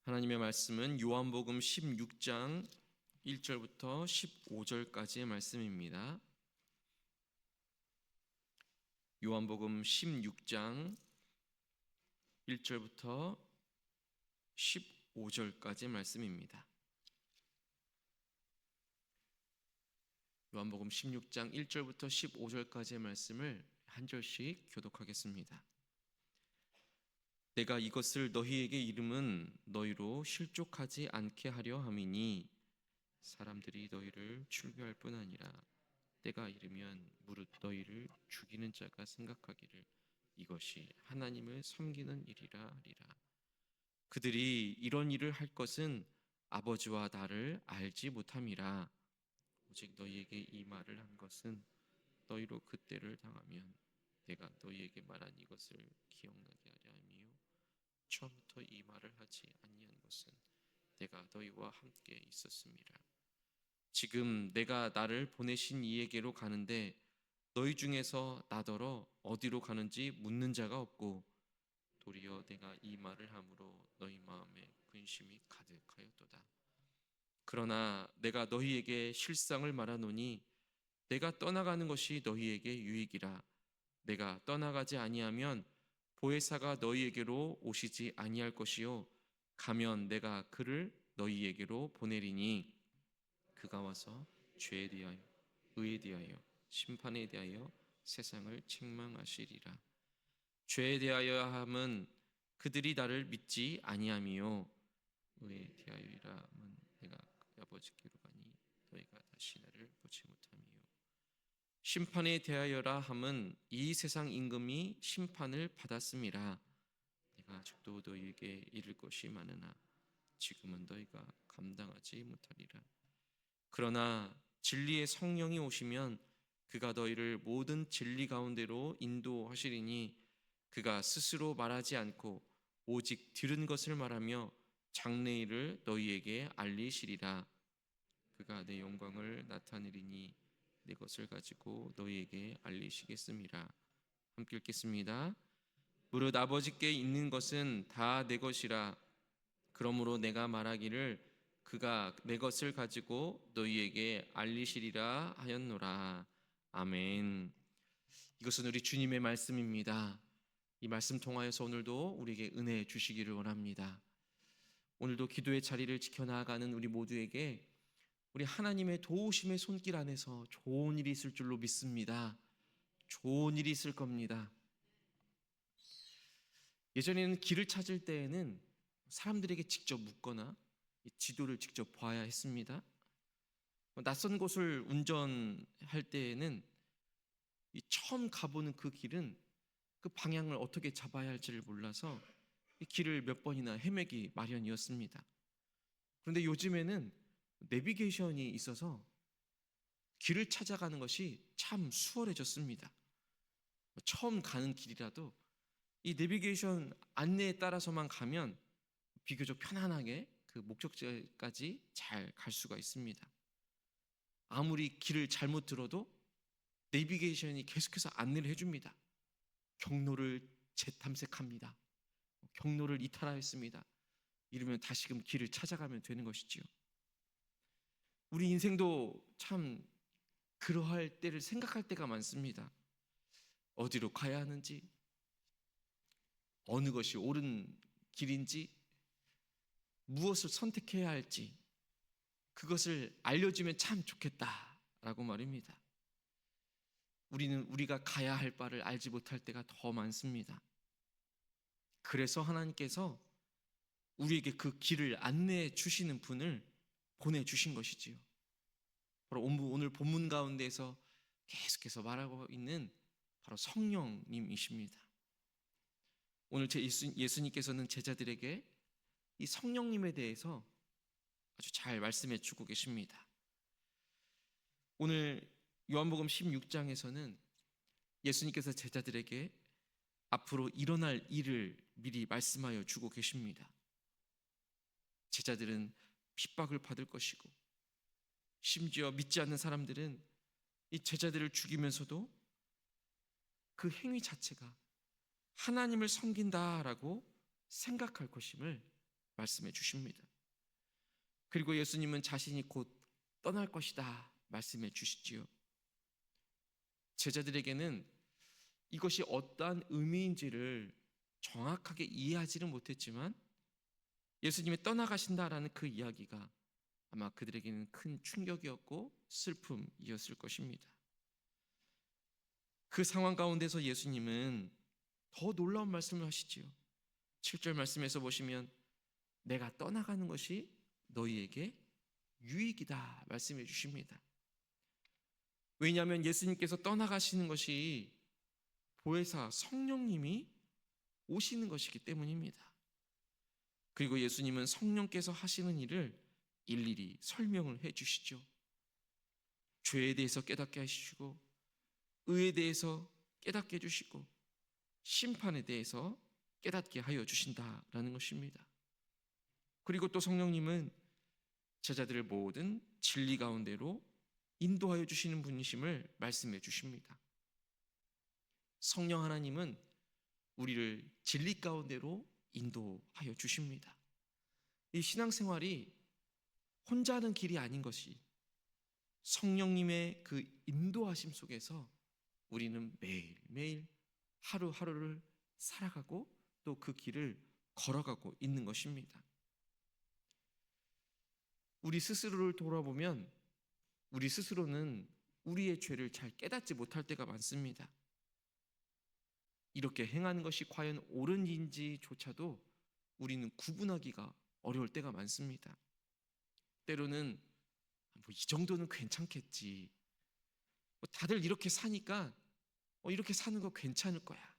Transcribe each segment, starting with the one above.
하나님의 말씀은 요한복음 16장 1절부터 15절까지의 말씀입니다. 요한복음 16장 1절부터 15절까지의 말씀입니다. 요한복음 16장 1절부터 15절까지의 말씀을 한 절씩 교독하겠습니다. 내가 이것을 너희에게 이름은 너희로 실족하지 않게 하려 함이니 사람들이 너희를 출교할 뿐 아니라 때가 이르면 무릇 너희를 죽이는 자가 생각하기를 이것이 하나님을 섬기는 일이라 하리라. 그들이 이런 일을 할 것은 아버지와 나를 알지 못함이라. 오직 너희에게 이 말을 한 것은 너희로 그때를 당하면 내가 너희에게 말한 이것을 기억나게 하려 함이요 처음부터 이 말을 하지 아니한 것은 내가 너희와 함께 있었음이라. 지금 내가 나를 보내신 이에게로 가는데 너희 중에서 나더러 어디로 가는지 묻는 자가 없고 도리어 내가 이 말을 함으로 너희 마음에 근심이 가득하였도다. 그러나 내가 너희에게 실상을 말하노니 내가 떠나가는 것이 너희에게 유익이라. 내가 떠나가지 아니하면 보혜사가 너희에게로 오시지 아니할 것이요 가면 내가 그를 너희에게로 보내리니 그가 와서 죄에 대하여 의에 대하여 심판에 대하여 세상을 책망하시리라. 죄에 대하여 함은 그들이 나를 믿지 아니함이요 의에 대하여이라 함은 내가 아버지께로 가니 너희가 다시 나를 보지 못함이요 심판에 대하여라 함은 이 세상 임금이 심판을 받았음이라. 내가 아직도 너희에게 이를 것이 많으나 지금은 너희가 감당하지 못하리라. 그러나 진리의 성령이 오시면 그가 너희를 모든 진리 가운데로 인도하시리니 그가 스스로 말하지 않고 오직 들은 것을 말하며 장래일을 너희에게 알리시리라. 그가 내 영광을 나타내리니 내 것을 가지고 너희에게 알리시겠음이라. 함께 읽겠습니다. 무릇 아버지께 있는 것은 다 내 것이라. 그러므로 내가 말하기를 그가 내 것을 가지고 너희에게 알리시리라 하였노라. 아멘. 이것은 우리 주님의 말씀입니다. 이 말씀 통하여서 오늘도 우리에게 은혜 주시기를 원합니다. 오늘도 기도의 자리를 지켜나가는 우리 모두에게 우리 하나님의 도우심의 손길 안에서 좋은 일이 있을 줄로 믿습니다. 좋은 일이 있을 겁니다. 예전에는 길을 찾을 때에는 사람들에게 직접 묻거나 지도를 직접 봐야 했습니다. 낯선 곳을 운전할 때에는 처음 가보는 그 길은 그 방향을 어떻게 잡아야 할지를 몰라서 이 길을 몇 번이나 헤매기 마련이었습니다. 그런데 요즘에는 내비게이션이 있어서 길을 찾아가는 것이 참 수월해졌습니다. 처음 가는 길이라도 이 내비게이션 안내에 따라서만 가면 비교적 편안하게 그 목적지까지 잘 갈 수가 있습니다. 아무리 길을 잘못 들어도 내비게이션이 계속해서 안내를 해줍니다. 경로를 재탐색합니다. 경로를 이탈하였습니다. 이러면 다시금 길을 찾아가면 되는 것이지요. 우리 인생도 참 그러할 때를 생각할 때가 많습니다. 어디로 가야 하는지, 어느 것이 옳은 길인지, 무엇을 선택해야 할지 그것을 알려주면 참 좋겠다라고 말입니다. 우리는 우리가 가야 할 바를 알지 못할 때가 더 많습니다. 그래서 하나님께서 우리에게 그 길을 안내해 주시는 분을 보내주신 것이지요. 바로 오늘 본문 가운데에서 계속해서 말하고 있는 바로 성령님이십니다. 오늘 예수님께서는 제자들에게 이 성령님에 대해서 아주 잘 말씀해 주고 계십니다. 오늘 요한복음 16장에서는 예수님께서 제자들에게 앞으로 일어날 일을 미리 말씀하여 주고 계십니다. 제자들은 핍박을 받을 것이고 심지어 믿지 않는 사람들은 이 제자들을 죽이면서도 그 행위 자체가 하나님을 섬긴다라고 생각할 것임을 말씀해 주십니다. 그리고 예수님은 자신이 곧 떠날 것이다 말씀해 주시지요. 제자들에게는 이것이 어떠한 의미인지를 정확하게 이해하지는 못했지만 예수님이 떠나가신다라는 그 이야기가 아마 그들에게는 큰 충격이었고 슬픔이었을 것입니다. 그 상황 가운데서 예수님은 더 놀라운 말씀을 하시지요. 7절 말씀에서 보시면 내가 떠나가는 것이 너희에게 유익이다 말씀해 주십니다. 왜냐하면 예수님께서 떠나가시는 것이 보혜사 성령님이 오시는 것이기 때문입니다. 그리고 예수님은 성령께서 하시는 일을 일일이 설명을 해 주시죠. 죄에 대해서 깨닫게 하시고 의에 대해서 깨닫게 해주시고 심판에 대해서 깨닫게 하여 주신다라는 것입니다. 그리고 또 성령님은 제자들을 모든 진리 가운데로 인도하여 주시는 분이심을 말씀해 주십니다. 성령 하나님은 우리를 진리 가운데로 인도하여 주십니다. 이 신앙생활이 혼자 하는 길이 아닌 것이 성령님의 그 인도하심 속에서 우리는 매일매일 하루하루를 살아가고 또 그 길을 걸어가고 있는 것입니다. 우리 스스로를 돌아보면 우리 스스로는 우리의 죄를 잘 깨닫지 못할 때가 많습니다. 이렇게 행하는 것이 과연 옳은인지조차도 우리는 구분하기가 어려울 때가 많습니다. 때로는 이 정도는 괜찮겠지. 다들 이렇게 사니까 이렇게 사는 거 괜찮을 거야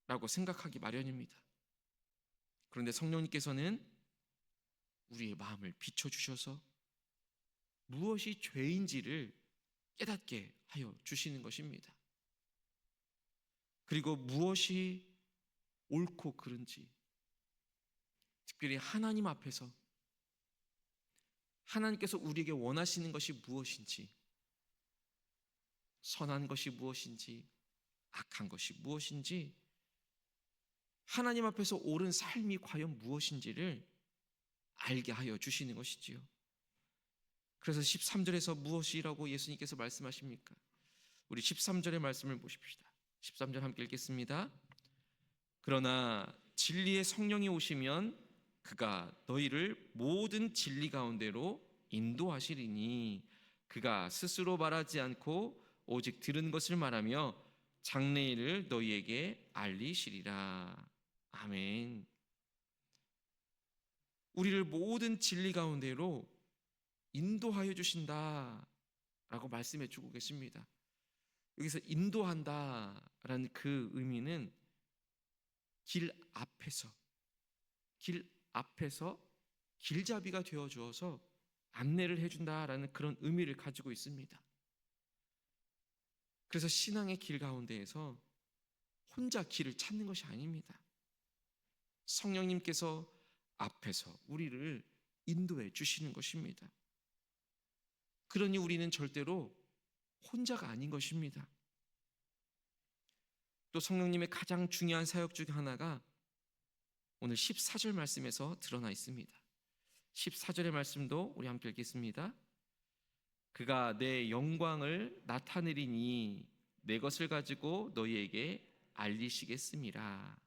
라고 생각하기 마련입니다. 그런데 성령님께서는 우리의 마음을 비춰주셔서 무엇이 죄인지를 깨닫게 하여 주시는 것입니다. 그리고 무엇이 옳고 그른지, 특별히 하나님 앞에서 하나님께서 우리에게 원하시는 것이 무엇인지, 선한 것이 무엇인지 악한 것이 무엇인지, 하나님 앞에서 옳은 삶이 과연 무엇인지를 알게 하여 주시는 것이지요. 그래서 13절에서 무엇이라고 예수님께서 말씀하십니까? 우리 13절의 말씀을 보십시다. 13절 함께 읽겠습니다. 그러나 진리의 성령이 오시면 그가 너희를 모든 진리 가운데로 인도하시리니 그가 스스로 말하지 않고 오직 들은 것을 말하며 장래일을 너희에게 알리시리라. 아멘. 우리를 모든 진리 가운데로 인도하여 주신다라고 말씀해 주고 계십니다. 여기서 인도한다라는 그 의미는 길 앞에서 길잡이가 되어 주어서 안내를 해준다라는 그런 의미를 가지고 있습니다. 그래서 신앙의 길 가운데에서 혼자 길을 찾는 것이 아닙니다. 성령님께서 앞에서 우리를 인도해 주시는 것입니다. 그러니 우리는 절대로 혼자가 아닌 것입니다. 또 성령님의 가장 중요한 사역 중 하나가 오늘 14절 말씀에서 드러나 있습니다. 14절의 말씀도 우리 함께 읽겠습니다. 그가 내 영광을 나타내리니 내 것을 가지고 너희에게 알리시겠음이라.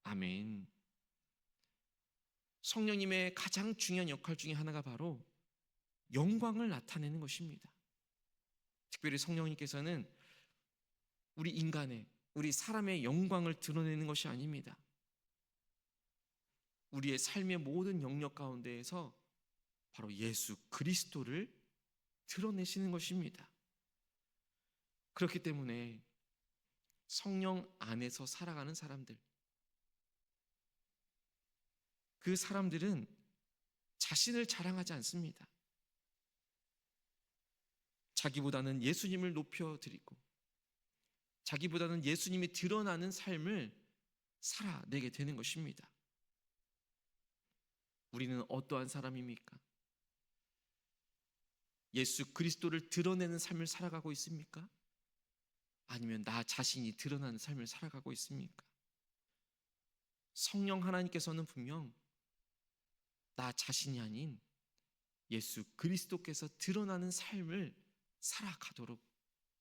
아멘. 성령님의 가장 중요한 역할 중에 하나가 바로 영광을 나타내는 것입니다. 특별히 성령님께서는 우리 사람의 영광을 드러내는 것이 아닙니다. 우리의 삶의 모든 영역 가운데에서 바로 예수 그리스도를 드러내시는 것입니다. 그렇기 때문에 성령 안에서 살아가는 사람들, 그 사람들은 자신을 자랑하지 않습니다. 자기보다는 예수님을 높여드리고 자기보다는 예수님이 드러나는 삶을 살아내게 되는 것입니다. 우리는 어떠한 사람입니까? 예수 그리스도를 드러내는 삶을 살아가고 있습니까? 아니면 나 자신이 드러나는 삶을 살아가고 있습니까? 성령 하나님께서는 분명 나 자신이 아닌 예수 그리스도께서 드러나는 삶을 살아가도록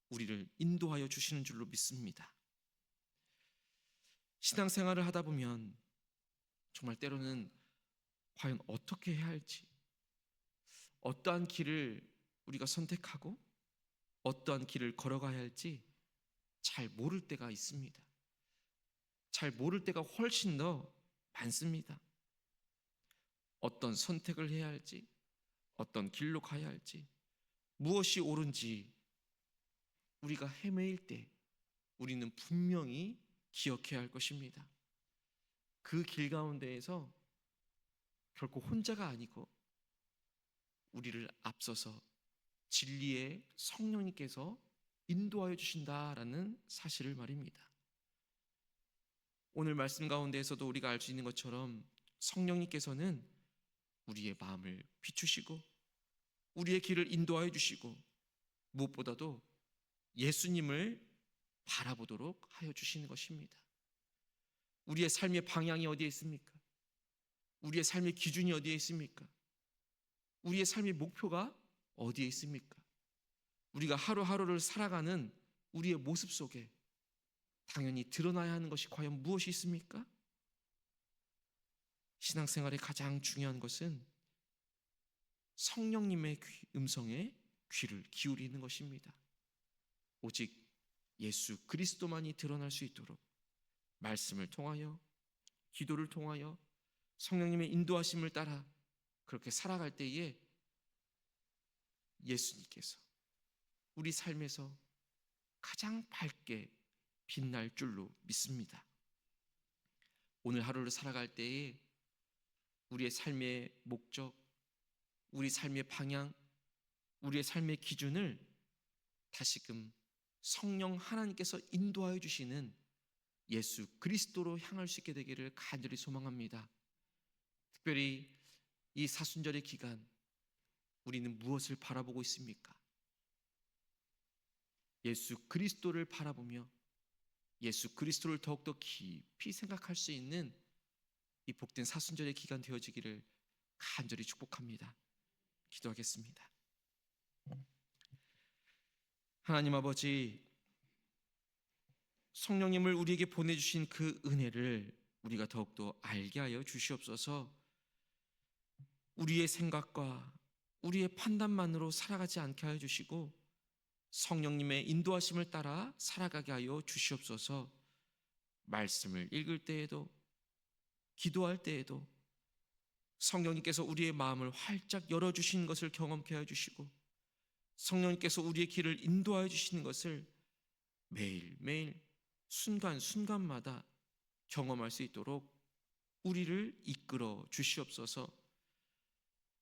우리를 인도하여 주시는 줄로 믿습니다. 신앙생활을 하다 보면 정말 때로는 과연 어떻게 해야 할지, 어떠한 길을 우리가 선택하고 어떠한 길을 걸어가야 할지 잘 모를 때가 있습니다. 잘 모를 때가 훨씬 더 많습니다. 어떤 선택을 해야 할지, 어떤 길로 가야 할지, 무엇이 옳은지 우리가 헤매일 때 우리는 분명히 기억해야 할 것입니다. 그 길 가운데에서 결코 혼자가 아니고 우리를 앞서서 진리의 성령님께서 인도하여 주신다라는 사실을 말입니다. 오늘 말씀 가운데에서도 우리가 알 수 있는 것처럼 성령님께서는 우리의 마음을 비추시고 우리의 길을 인도하여 주시고 무엇보다도 예수님을 바라보도록 하여 주시는 것입니다. 우리의 삶의 방향이 어디에 있습니까? 우리의 삶의 기준이 어디에 있습니까? 우리의 삶의 목표가 어디에 있습니까? 우리가 하루하루를 살아가는 우리의 모습 속에 당연히 드러나야 하는 것이 과연 무엇이 있습니까? 신앙생활의 가장 중요한 것은 성령님의 음성에 귀를 기울이는 것입니다. 오직 예수 그리스도만이 드러날 수 있도록 말씀을 통하여, 기도를 통하여 성령님의 인도하심을 따라 그렇게 살아갈 때에 예수님께서 우리 삶에서 가장 밝게 빛날 줄로 믿습니다. 오늘 하루를 살아갈 때에 우리의 삶의 목적, 우리 삶의 방향, 우리의 삶의 기준을 다시금 성령 하나님께서 인도하여 주시는 예수 그리스도로 향할 수 있게 되기를 간절히 소망합니다. 특별히 이 사순절의 기간 우리는 무엇을 바라보고 있습니까? 예수 그리스도를 바라보며 예수 그리스도를 더욱더 깊이 생각할 수 있는 이 복된 사순절의 기간 되어지기를 간절히 축복합니다. 기도하겠습니다. 하나님 아버지, 성령님을 우리에게 보내주신 그 은혜를 우리가 더욱더 알게 하여 주시옵소서. 우리의 생각과 우리의 판단만으로 살아가지 않게 하여 주시고 성령님의 인도하심을 따라 살아가게 하여 주시옵소서. 말씀을 읽을 때에도 기도할 때에도 성령님께서 우리의 마음을 활짝 열어주시는 것을 경험케 하여 주시고 성령님께서 우리의 길을 인도하여 주시는 것을 매일매일 순간순간마다 경험할 수 있도록 우리를 이끌어 주시옵소서.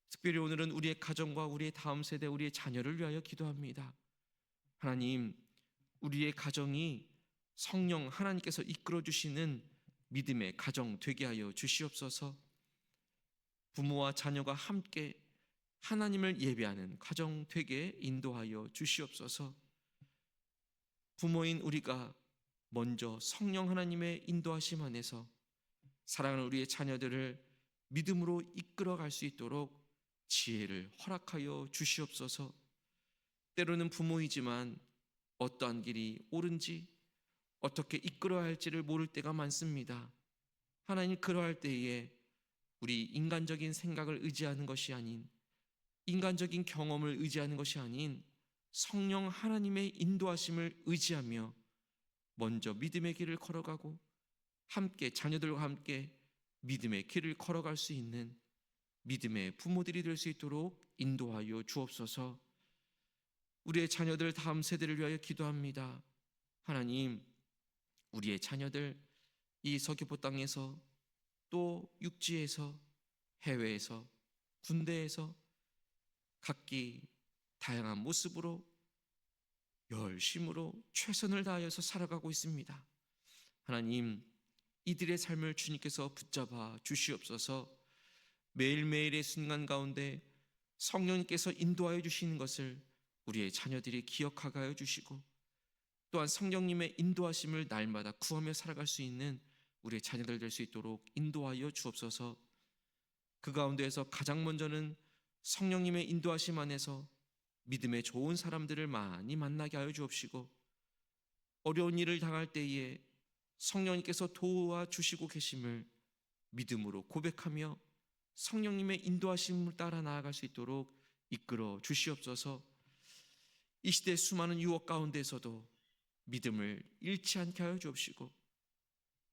특별히 오늘은 우리의 가정과 우리의 다음 세대, 우리의 자녀를 위하여 기도합니다. 하나님, 우리의 가정이 성령 하나님께서 이끌어 주시는 믿음의 가정 되게 하여 주시옵소서. 부모와 자녀가 함께 하나님을 예배하는 가정 되게 인도하여 주시옵소서. 부모인 우리가 먼저 성령 하나님의 인도하심 안에서 사랑하는 우리의 자녀들을 믿음으로 이끌어갈 수 있도록 지혜를 허락하여 주시옵소서. 때로는 부모이지만 어떠한 길이 옳은지 어떻게 이끌어야 할지를 모를 때가 많습니다. 하나님, 그러할 때에 우리 인간적인 생각을 의지하는 것이 아닌, 인간적인 경험을 의지하는 것이 아닌 성령 하나님의 인도하심을 의지하며 먼저 믿음의 길을 걸어가고 함께 자녀들과 함께 믿음의 길을 걸어갈 수 있는 믿음의 부모들이 될 수 있도록 인도하여 주옵소서. 우리의 자녀들 다음 세대를 위하여 기도합니다. 하나님, 우리의 자녀들 이 서귀포 땅에서 또 육지에서 해외에서 군대에서 각기 다양한 모습으로 열심으로 최선을 다하여서 살아가고 있습니다. 하나님, 이들의 삶을 주님께서 붙잡아 주시옵소서. 매일매일의 순간 가운데 성령님께서 인도하여 주시는 것을 우리의 자녀들이 기억하게 하여 주시고 또한 성령님의 인도하심을 날마다 구하며 살아갈 수 있는 우리의 자녀들 될 수 있도록 인도하여 주옵소서. 그 가운데에서 가장 먼저는 성령님의 인도하심 안에서 믿음의 좋은 사람들을 많이 만나게 하여 주옵시고, 어려운 일을 당할 때에 성령님께서 도와주시고 계심을 믿음으로 고백하며 성령님의 인도하심을 따라 나아갈 수 있도록 이끌어 주시옵소서. 이 시대 수많은 유혹 가운데서도 믿음을 잃지 않게 하여 주옵시고,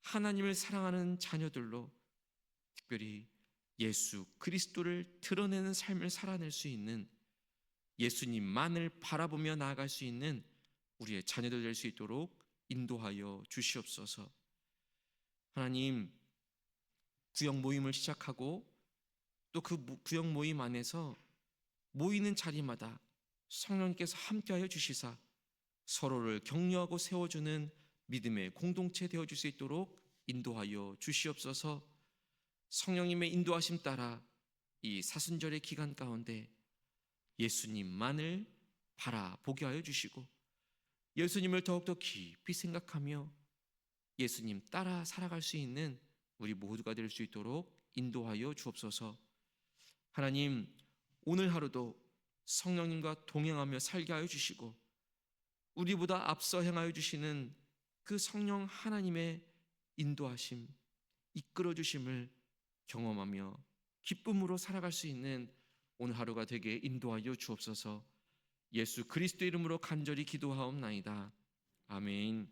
하나님을 사랑하는 자녀들로 특별히 예수 그리스도를 드러내는 삶을 살아낼 수 있는, 예수님만을 바라보며 나아갈 수 있는 우리의 자녀들 될 수 있도록 인도하여 주시옵소서. 하나님, 구역 모임을 시작하고 또 그 구역 모임 안에서 모이는 자리마다 성령님께서 함께하여 주시사 서로를 격려하고 세워주는 믿음의 공동체 되어줄 수 있도록 인도하여 주시옵소서. 성령님의 인도하심 따라 이 사순절의 기간 가운데 예수님만을 바라보게 하여 주시고, 예수님을 더욱더 깊이 생각하며 예수님 따라 살아갈 수 있는 우리 모두가 될 수 있도록 인도하여 주옵소서. 하나님, 오늘 하루도 성령님과 동행하며 살게 하여 주시고, 우리보다 앞서 행하여 주시는 그 성령 하나님의 인도하심, 이끌어 주심을 경험하며 기쁨으로 살아갈 수 있는 오늘 하루가 되게 인도하여 주옵소서. 예수 그리스도 이름으로 간절히 기도하옵나이다. 아멘.